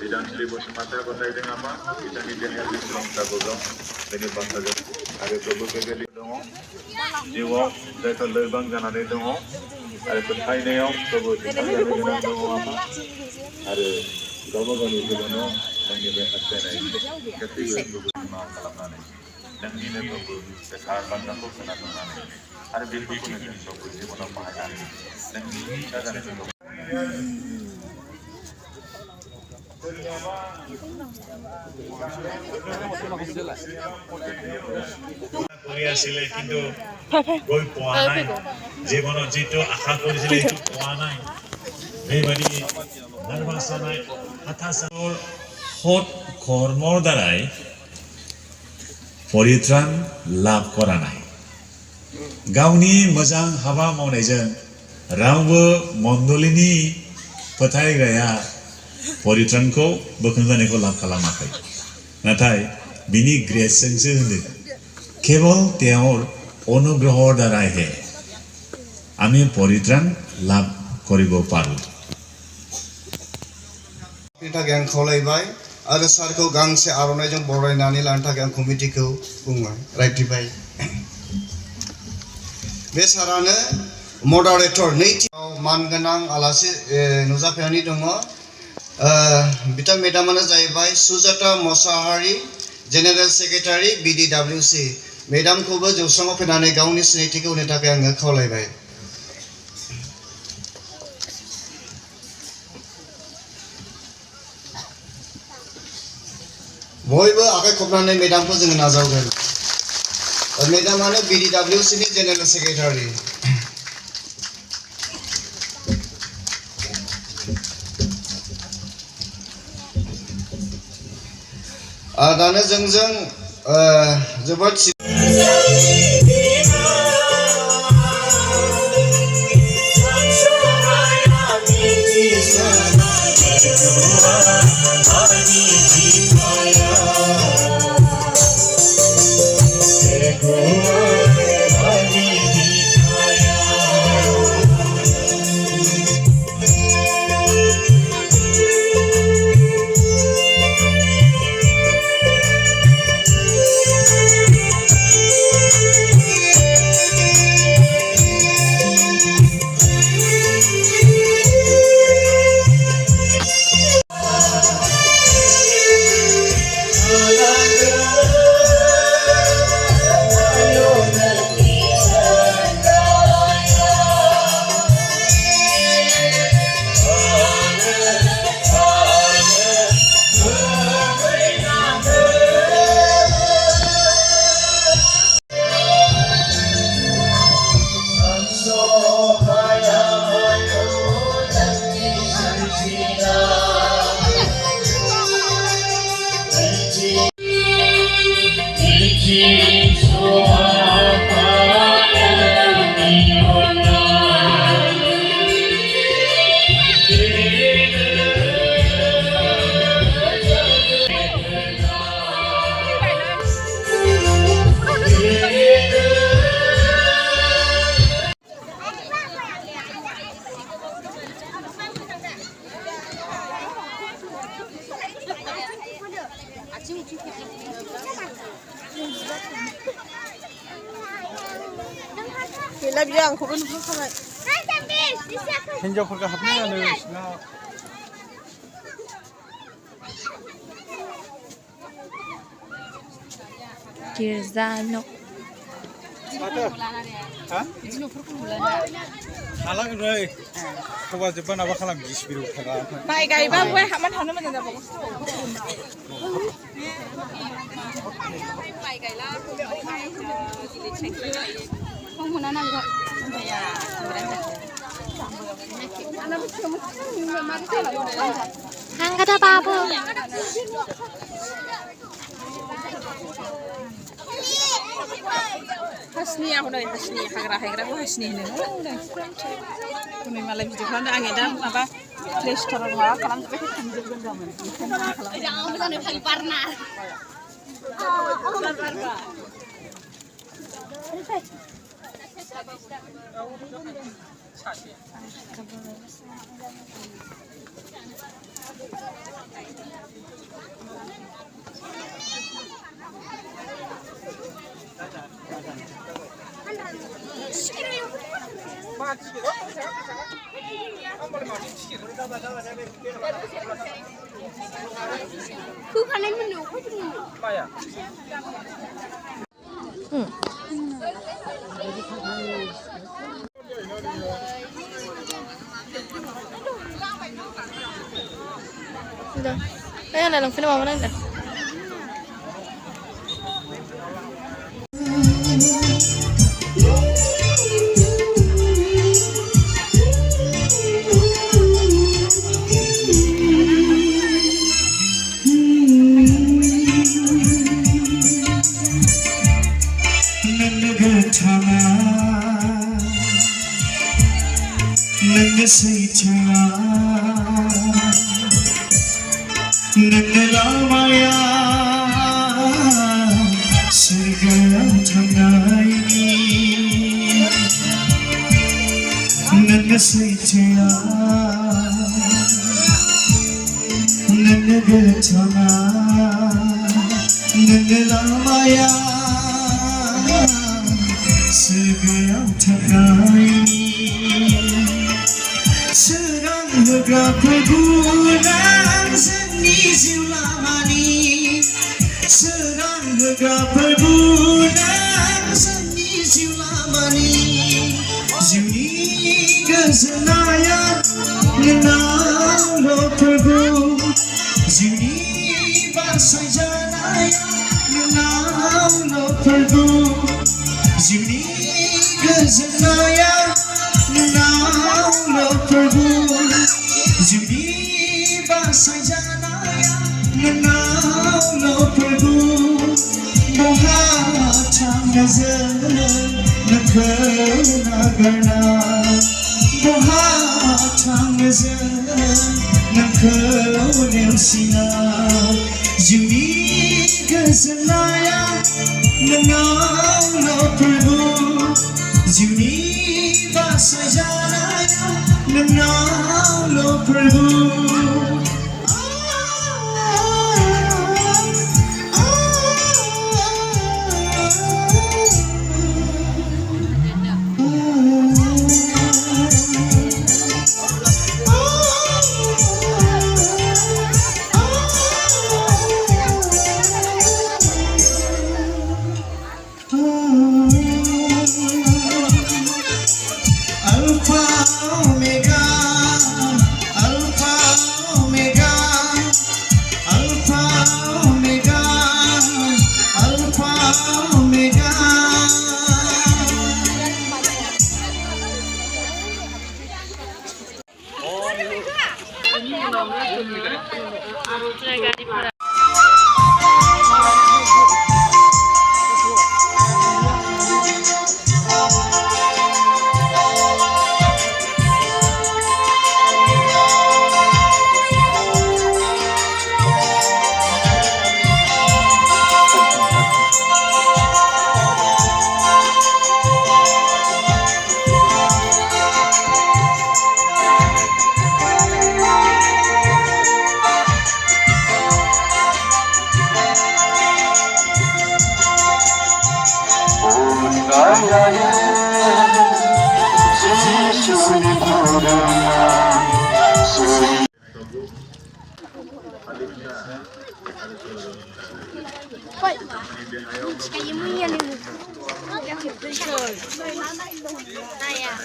Bidang Sri Bosmata Kota Ideng apa? Bidang Ideng yang diserang Tabogong dari bangsa ada Prabu Kegeli dong. Jiwa dari terbang jangan ada dong. Ada pentai neong Prabu jangan ada dong apa? Ada Prabu Kegeli dong. Dan juga ada ketiga Prabu Makalapane. Dan ini Prabu sekarang bangsa pun kena tunang. Ada biru pun yang Prabu jiwa apa hari. Dan ini ada Prabu. কৰি আছিলে কিন্তু গৈ পোৱা নাই জীৱনত যিটো আশা কৰিছিলে সেইটো পোৱা নাই সেইবাদি নিৰ্বাচনাই হতাশাৰ সৎ কৰ্মৰ দ্বাৰাই পৰিত্ৰাণ লাভ কৰা নাই গাवनि मोजां हाबा मावनायजों रावबो मण्डलीनि फोथायग्राया परित्राणखौ बोखांजानायखौ लाभ खालामाखै नाथाय बिनि ग्रेसजोंसो होनदों केवल তেওঁৰ অনুগ্ৰহৰ দ্বাৰাইহে আমি পৰিত্ৰাণ লাভ কৰিব পাৰোঁ थाखाय आं खावलायबाय आरो सारखौ गांसे आर'नाइजों बरायनानै लानो थाखाय आं कमिटिखौ बुंबाय रायथिबाय बे सारानो मडारेटर नैथियाव मानगोनां आलासि नुजाफैनानै दङ बिथां मेडामानो जाहैबाय Sujata Mosahary general secretary BDWC मेडामखौबो जौस्राङाव फैनानै गावनि सिनायथिखौ होनो थाखाय आङो खावलायबाय बयबो आखाइ खबनानै मेडामखौ जोङो नाजावगोन मेडामानो BDWC नि जेनेरेल सेक्रेटारि दानो जोंजों जोबोद gila biang aku pun bukan हिन्जावफोरखौ हाबनायानो बिसिना Girzano माथो हा हालांगोन रै खबा जोब्बा नाबा खालाम गिसिबिरु थागा माइ गायबा बय हामान थानो मोजां जाबावो माइ गायला Angkata babu. Hasni aku dari hasni hagra aku hasni ini. Kami malam itu kan ada angin dan apa restoran malah kalang tapi kan juga zaman. Jangan bukan dari Parna. Cứ khăn em mình đủ hết rồi. Đây là lần phim nào đây nè. Cái gì mới nghe lên. Này à.